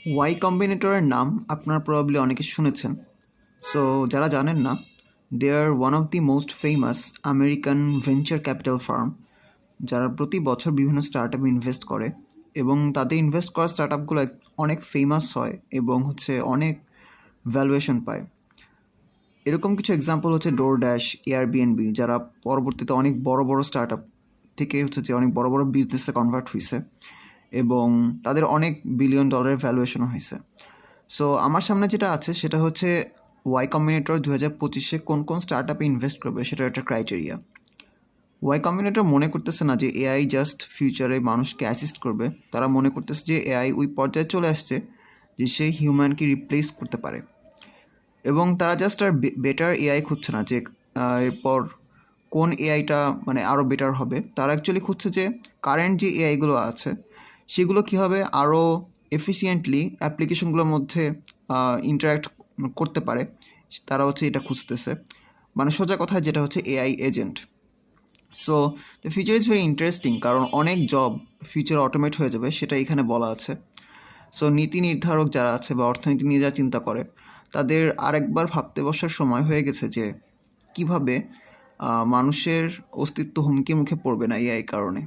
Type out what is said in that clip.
Y কম্বিনেটরের নাম আপনারা probably অনেকে শুনেছেন। সো যারা জানেন না, they are one of the most famous American venture capital firm, যারা প্রতি বছর বিভিন্ন স্টার্ট আপে ইনভেস্ট করে এবং তাদের ইনভেস্ট করা স্টার্ট আপগুলো অনেক ফেমাস হয় এবং অনেক ভ্যালুয়েশন পায়। এরকম কিছু এক্সাম্পল হচ্ছে ডোরড্যাশ, এয়ারবিএনবি, যারা পরবর্তীতে অনেক বড় বড় স্টার্ট আপ থেকে অনেক বড় বড় বিজনেসে কনভার্ট হয়েছে এবং তাদের অনেক বিলিয়ন ডলারের ভ্যালুয়েশনও হয়েছে। সো আমার সামনে যেটা আছে সেটা হচ্ছে ওয়াই কম্বিনেটর 2025-এ কোন কোন স্টার্ট আপে ইনভেস্ট করবে সেটার একটা ক্রাইটেরিয়া। ওয়াই কম্বিনেটর মনে করতেছে না যে এআই জাস্ট ফিউচারে মানুষকে অ্যাসিস্ট করবে। তারা মনে করতেছে যে এআই ওই পর্যায়ে চলে আসছে যে সে হিউম্যানকে রিপ্লেস করতে পারে এবং তারা জাস্ট আর বেটার এআই খুঁজছে না যে এরপর কোন এআইটা মানে আরও বেটার হবে। তারা অ্যাকচুয়ালি খুঁজছে যে কারেন্ট যে এআইগুলো আছে সেগুলো কীভাবে আরও এফিসিয়েন্টলি অ্যাপ্লিকেশনগুলোর মধ্যে ইন্টারাক্ট করতে পারে। তারা এটা খুঁজতেছে, মানে সোজা কথা যেটা হচ্ছে AI agent. So the future is very interesting, কারণ অনেক জব ফিউচার অটোমেট হয়ে যাবে সেটা এখানে বলা আছে। সো নীতি নির্ধারক যারা আছে বা অর্থনীতি নিয়ে যা চিন্তা করে, তাদের আরেকবার ভাবতে বসার সময় হয়ে গেছে যে কিভাবে মানুষের অস্তিত্ব হুমকি মুখে পড়বে না এআই কারণে।